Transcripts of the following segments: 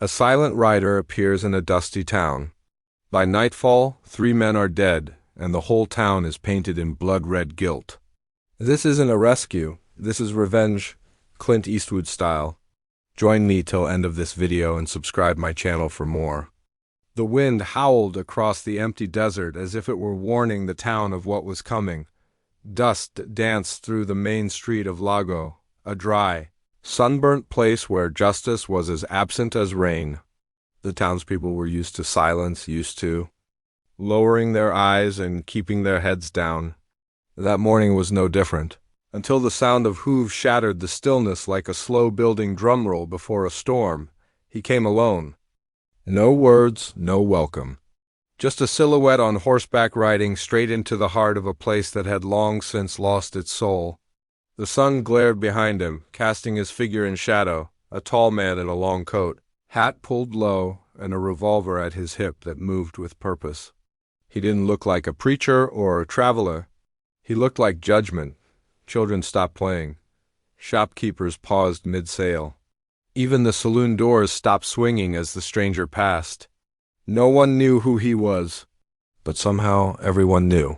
A silent rider appears in a dusty town. By nightfall, 3 men are dead, and the whole town is painted in blood-red guilt. This isn't a rescue. This is revenge, Clint Eastwood style. Join me till end of this video and subscribe my channel for more. The wind howled across the empty desert as if it were warning the town of what was coming. Dust danced through the main street of Lago, a dry, sunburnt place where justice was as absent as rain. The townspeople were used to silence, used to lowering their eyes and keeping their heads down. That morning was no different, until the sound of hooves shattered the stillness like a slow-building drumroll before a storm. He came alone. No words, no welcome. Just a silhouette on horseback riding straight into the heart of a place that had long since lost its soul. The sun glared behind him, casting his figure in shadow, a tall man in a long coat, hat pulled low, and a revolver at his hip that moved with purpose. He didn't look like a preacher or a traveler. He looked like judgment. Children stopped playing. Shopkeepers paused mid-sale. Even the saloon doors stopped swinging as the stranger passed. No one knew who he was, but somehow everyone knew.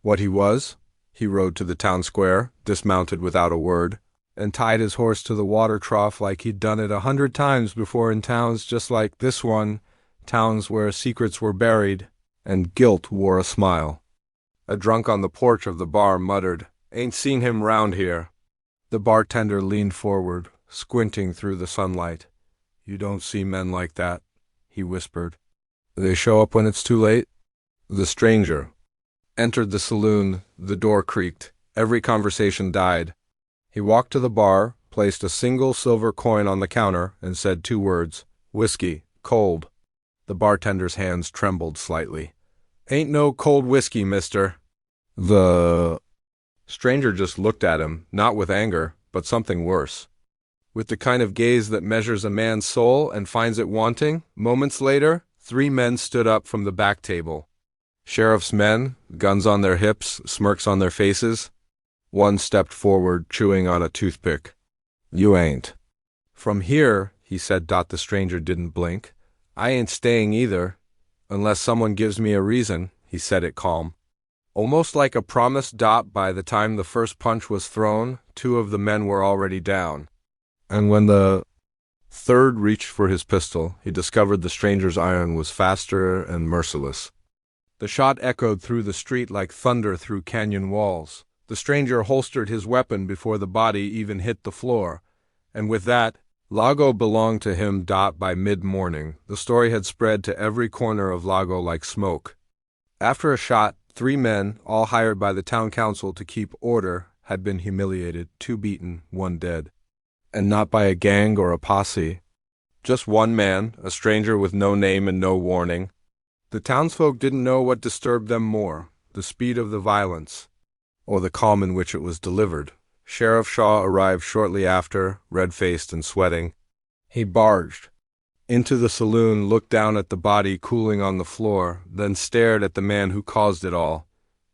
What he was? He rode to the town square, dismounted without a word, and tied his horse to the water trough like he'd done it 100 times before in towns just like this one, towns where secrets were buried, and guilt wore a smile. A drunk on the porch of the bar muttered, "Ain't seen him round here." The bartender leaned forward, squinting through the sunlight. "You don't see men like that," he whispered. "They show up when it's too late?" The stranger entered the saloon. The door creaked. Every conversation died. He walked to the bar, placed a single silver coin on the counter, and said 2 words, "Whiskey, cold." The bartender's hands trembled slightly. "Ain't no cold whiskey, mister." The stranger just looked at him, not with anger, but something worse. With the kind of gaze that measures a man's soul and finds it wanting. Moments later, 3 men stood up from the back table. Sheriff's men, guns on their hips, smirks on their faces. One stepped forward, chewing on a toothpick. "You ain't." "From here," he said. The stranger didn't blink. "I ain't staying either, unless someone gives me a reason." He said it calm, almost like a promise. By the time the first punch was thrown, 2 of the men were already down. And when the third reached for his pistol, he discovered the stranger's iron was faster and merciless. The shot echoed through the street like thunder through canyon walls. The stranger holstered his weapon before the body even hit the floor, and with that, Lago belonged to him. By mid-morning, the story had spread to every corner of Lago like smoke. After a shot, 3 men, all hired by the town council to keep order, had been humiliated, 2 beaten, 1 dead. And not by a gang or a posse. Just one man, a stranger with no name and no warning. The townsfolk didn't know what disturbed them more, the speed of the violence, or the calm in which it was delivered. Sheriff Shaw arrived shortly after, red-faced and sweating. He barged into the saloon, looked down at the body cooling on the floor, then stared at the man who caused it all.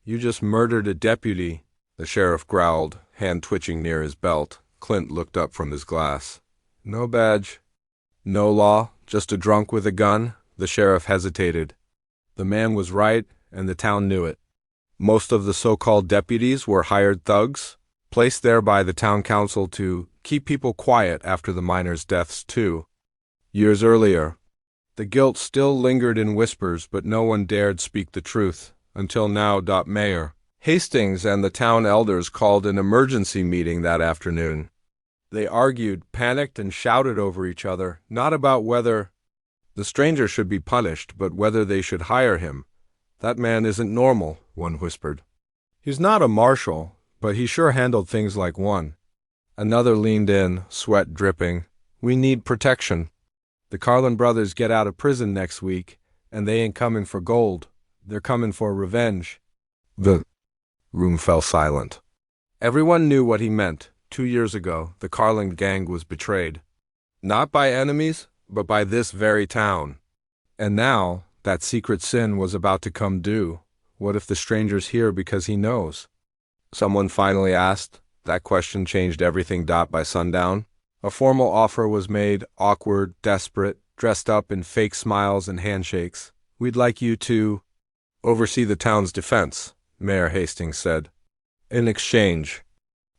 "You just murdered a deputy," the sheriff growled, hand twitching near his belt. Clint looked up from his glass. "No badge, no law, just a drunk with a gun." The sheriff hesitated. The man was right, and the town knew it. Most of the so-called deputies were hired thugs, placed there by the town council to keep people quiet after the miners' deaths, too. Years earlier, the guilt still lingered in whispers, but no one dared speak the truth, until now. Mayor Hastings and the town elders called an emergency meeting that afternoon. They argued, panicked, and shouted over each other, not about whether the stranger should be punished, but whether they should hire him. "That man isn't normal," one whispered. "He's not a marshal, but he sure handled things like one." Another leaned in, sweat dripping. "We need protection. The Carlin brothers get out of prison next week, and they ain't coming for gold. They're coming for revenge." The room fell silent. Everyone knew what he meant. 2 years ago, the Carlin gang was betrayed. Not by enemies, but by this very town. And now, that secret sin was about to come due. What if the stranger's here because he knows? Someone finally asked. That question changed everything. By sundown, a formal offer was made, awkward, desperate. dressed up in fake smiles and handshakes. We'd like you to oversee the town's defense, Mayor Hastings said. In exchange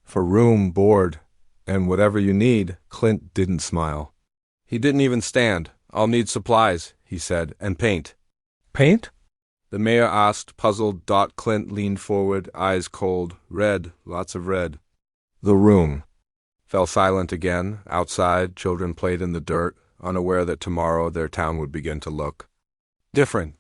for room, board, and whatever you need. Clint didn't smile. He didn't even stand. I'll need supplies, he said, and paint. Paint? The mayor asked, puzzled. Clint leaned forward, eyes cold. Red, lots of red. The room fell silent again. Outside, children played in the dirt, unaware that tomorrow their town would begin to look different,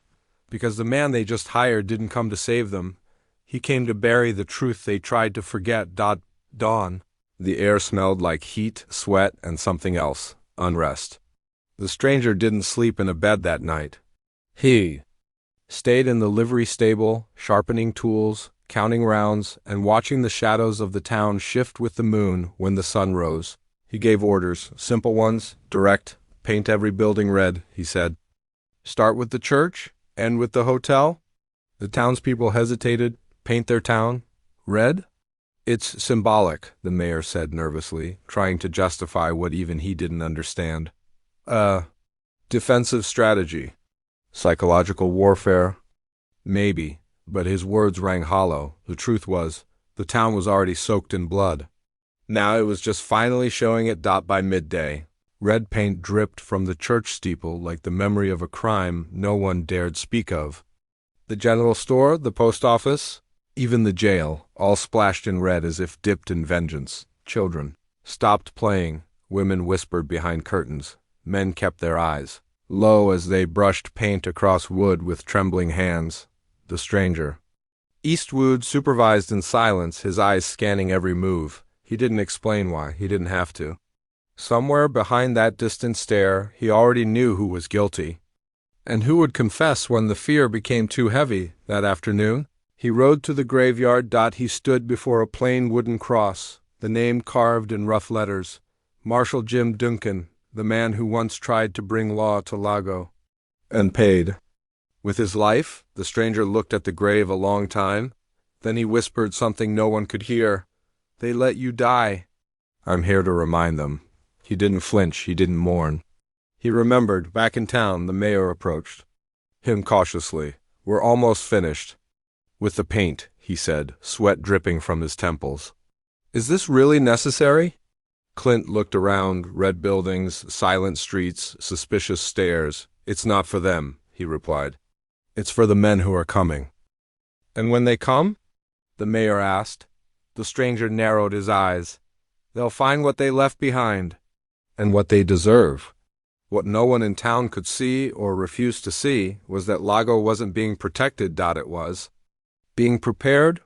because the man they just hired didn't come to save them. He came to bury the truth they tried to forget. Dawn. The air smelled like heat, sweat, and something else, unrest. The stranger didn't sleep in a bed that night. He stayed in the livery stable, sharpening tools, counting rounds, and watching the shadows of the town shift with the moon when the sun rose. He gave orders, simple ones, direct. Paint every building red, he said. Start with the church, end with the hotel. The townspeople hesitated. Paint their town red? It's symbolic, the mayor said nervously, trying to justify what even he didn't understand. Defensive strategy. Psychological warfare? Maybe, but his words rang hollow. The truth was, the town was already soaked in blood. Now it was just finally showing it. By midday, red paint dripped from the church steeple like the memory of a crime no one dared speak of. The general store, the post office, even the jail, all splashed in red as if dipped in vengeance. Children stopped playing. Women whispered behind curtains. Men kept their eyes low as they brushed paint across wood with trembling hands. The stranger Eastwood supervised in silence, his eyes scanning every move. He didn't explain why. He didn't have to. Somewhere behind that distant stare, he already knew who was guilty. And who would confess when the fear became too heavy that afternoon? He rode to the graveyard. He stood before a plain wooden cross, the name carved in rough letters. Marshal Jim Duncan, the man who once tried to bring law to Lago. And paid with his life. The stranger looked at the grave a long time. Then he whispered something no one could hear. They let you die. I'm here to remind them. He didn't flinch. He didn't mourn. He remembered. Back in town, the mayor approached him cautiously. We're almost finished with the paint, he said, sweat dripping from his temples. Is this really necessary? Clint looked around. Red buildings, silent streets, suspicious stares. It's not for them, he replied. It's for the men who are coming. And when they come? The mayor asked. The stranger narrowed his eyes. They'll find what they left behind. And what they deserve. What no one in town could see or refused to see was that Lago wasn't being protected. It was being prepared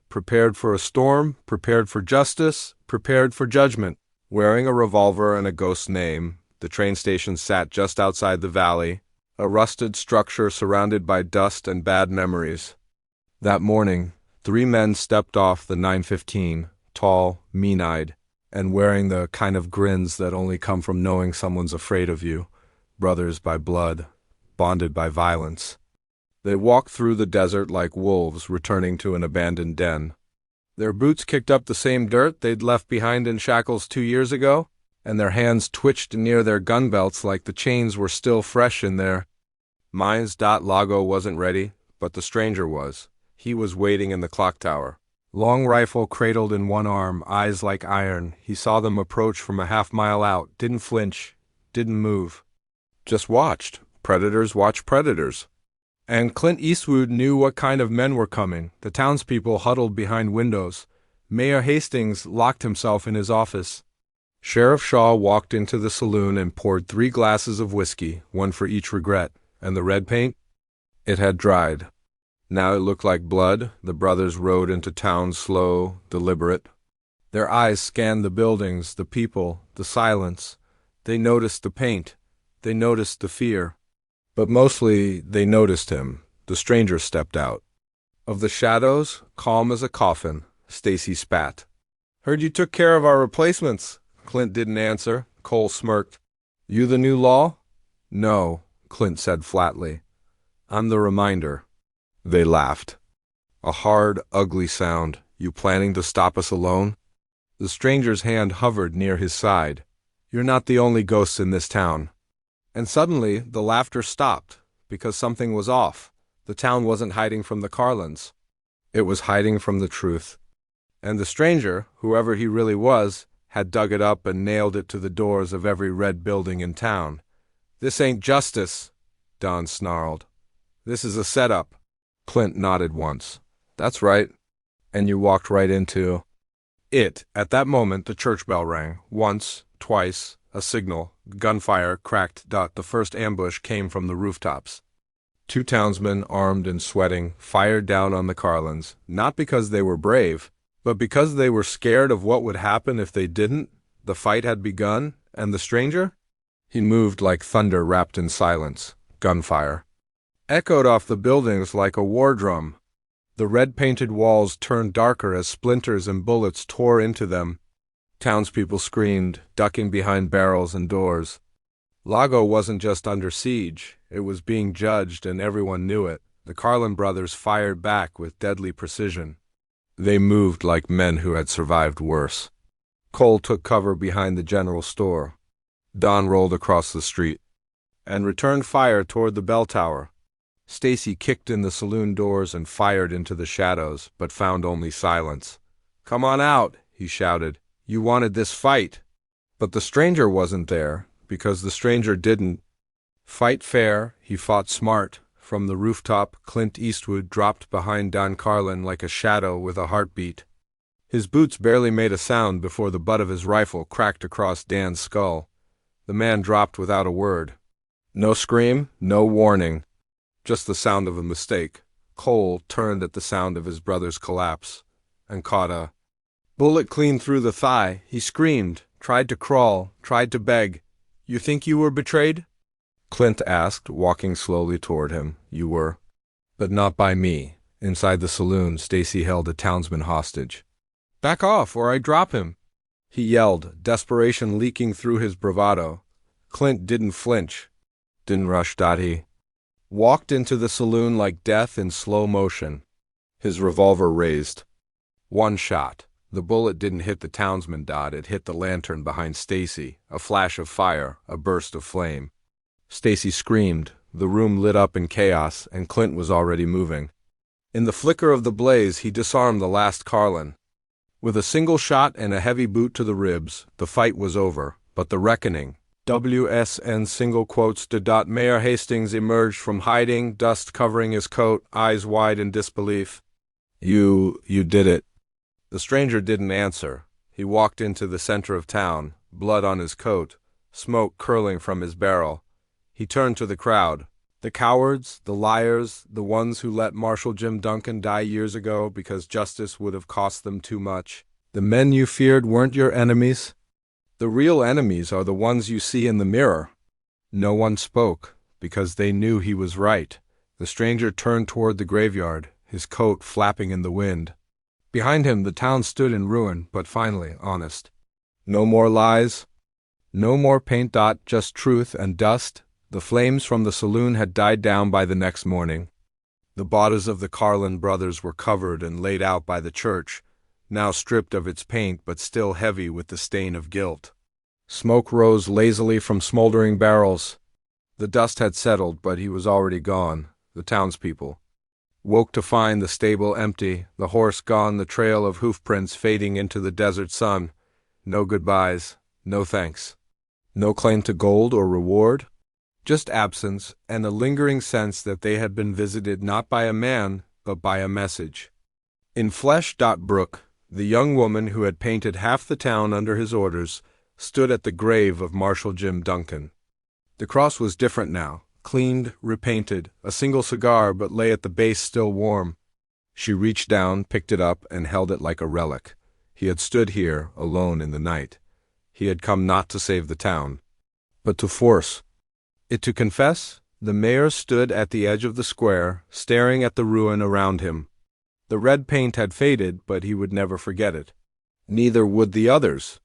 for a storm, prepared for justice, prepared for judgment. Wearing a revolver and a ghost name, the train station sat just outside the valley, a rusted structure surrounded by dust and bad memories. That morning, 3 men stepped off the 9:15, tall, mean-eyed, and wearing the kind of grins that only come from knowing someone's afraid of you, brothers by blood, bonded by violence. They walked through the desert like wolves returning to an abandoned den. Their boots kicked up the same dirt they'd left behind in shackles 2 years ago, and their hands twitched near their gun belts like the chains were still fresh in their minds. Lago wasn't ready, but the stranger was. He was waiting in the clock tower. Long rifle cradled in one arm, eyes like iron. He saw them approach from a half-mile out, didn't flinch, didn't move. Just watched. Predators watch predators. And Clint Eastwood knew what kind of men were coming. The townspeople huddled behind windows. Mayor Hastings locked himself in his office. Sheriff Shaw walked into the saloon and poured 3 glasses of whiskey, one for each regret. And the red paint? It had dried. Now it looked like blood. The brothers rode into town slow, deliberate. Their eyes scanned the buildings, the people, the silence. They noticed the paint. They noticed the fear. But mostly they noticed him. The stranger stepped out. Of the shadows, calm as a coffin, Stacy spat. Heard you took care of our replacements. Clint didn't answer. Cole smirked. You the new law? No, Clint said flatly. I'm the reminder. They laughed. A hard, ugly sound. You planning to stop us alone? The stranger's hand hovered near his side. You're not the only ghosts in this town. And suddenly the laughter stopped, because something was off. The town wasn't hiding from the Carlins. It was hiding from the truth. And the stranger, whoever he really was, had dug it up and nailed it to the doors of every red building in town. "This ain't justice," Don snarled. "This is a setup." Clint nodded once. "That's right." "And you walked right into it." At that moment the church bell rang. Once, twice, a signal. Gunfire cracked. The first ambush came from the rooftops. Two townsmen, armed and sweating, fired down on the Carlins, not because they were brave, but because they were scared of what would happen if they didn't. The fight had begun, and the stranger? He moved like thunder wrapped in silence. Gunfire echoed off the buildings like a war drum. The red-painted walls turned darker as splinters and bullets tore into them. Townspeople screamed, ducking behind barrels and doors. Lago wasn't just under siege, it was being judged, and everyone knew it. The Carlin brothers fired back with deadly precision. They moved like men who had survived worse. Cole took cover behind the general store. Don rolled across the street and returned fire toward the bell tower. Stacy kicked in the saloon doors and fired into the shadows, but found only silence. "Come on out," he shouted. "You wanted this fight." But the stranger wasn't there, because the stranger didn't fight fair. He fought smart. From the rooftop, Clint Eastwood dropped behind Don Carlin like a shadow with a heartbeat. His boots barely made a sound before the butt of his rifle cracked across Dan's skull. The man dropped without a word. No scream, no warning. Just the sound of a mistake. Cole turned at the sound of his brother's collapse and caught a bullet clean through the thigh. He screamed, tried to crawl, tried to beg. "You think you were betrayed?" Clint asked, walking slowly toward him. "You were." "But not by me." Inside the saloon, Stacy held a townsman hostage. "Back off, or I drop him," he yelled, desperation leaking through his bravado. Clint didn't flinch. Didn't rush. He walked into the saloon like death in slow motion, his revolver raised. One shot. The bullet didn't hit the townsman. It hit the lantern behind Stacy. A flash of fire, a burst of flame. Stacy screamed. The room lit up in chaos, and Clint was already moving. In the flicker of the blaze, he disarmed the last Carlin. With a single shot and a heavy boot to the ribs, the fight was over, but the reckoning. WSN single quotes. Mayor Hastings emerged from hiding, dust covering his coat, eyes wide in disbelief. You did it." The stranger didn't answer. He walked into the center of town, blood on his coat, smoke curling from his barrel. He turned to the crowd. "The cowards, the liars, the ones who let Marshal Jim Duncan die years ago because justice would have cost them too much. The men you feared weren't your enemies. The real enemies are the ones you see in the mirror." No one spoke, because they knew he was right. The stranger turned toward the graveyard, his coat flapping in the wind. Behind him the town stood in ruin, but finally honest. No more lies. No more paint. Just truth and dust. The flames from the saloon had died down by the next morning. The bodies of the Carlin brothers were covered and laid out by the church, now stripped of its paint but still heavy with the stain of guilt. Smoke rose lazily from smoldering barrels. The dust had settled, but he was already gone. The townspeople woke to find the stable empty, the horse gone, the trail of hoofprints fading into the desert sun. No goodbyes, no thanks. No claim to gold or reward. Just absence and a lingering sense that they had been visited not by a man, but by a message. In flesh. Brooke, the young woman who had painted half the town under his orders, stood at the grave of Marshal Jim Duncan. The cross was different now, cleaned, repainted, a single cigar but lay at the base still warm. She reached down, picked it up, and held it like a relic. He had stood here, alone in the night. He had come not to save the town, but to force it to confess. The mayor stood at the edge of the square, staring at the ruin around him. The red paint had faded, but he would never forget it. Neither would the others.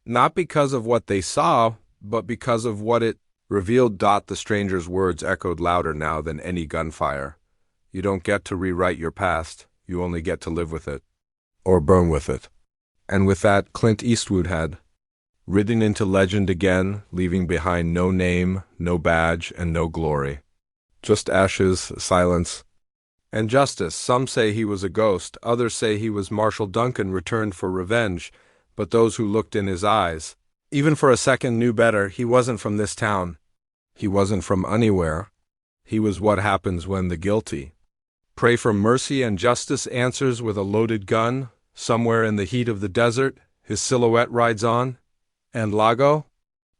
Not because of what they saw, but because of what it revealed. The stranger's words echoed louder now than any gunfire. You don't get to rewrite your past, you only get to live with it. Or burn with it. And with that, Clint Eastwood had ridden into legend again, leaving behind no name, no badge, and no glory. Just ashes, silence, and justice. Some say he was a ghost, others say he was Marshal Duncan returned for revenge, but those who looked in his eyes, even for a second, knew better. He wasn't from this town. He wasn't from anywhere. He was what happens when the guilty pray for mercy and justice answers with a loaded gun. Somewhere in the heat of the desert, his silhouette rides on. And Lago?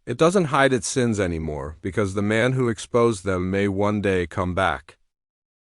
It doesn't hide its sins anymore, because the man who exposed them may one day come back.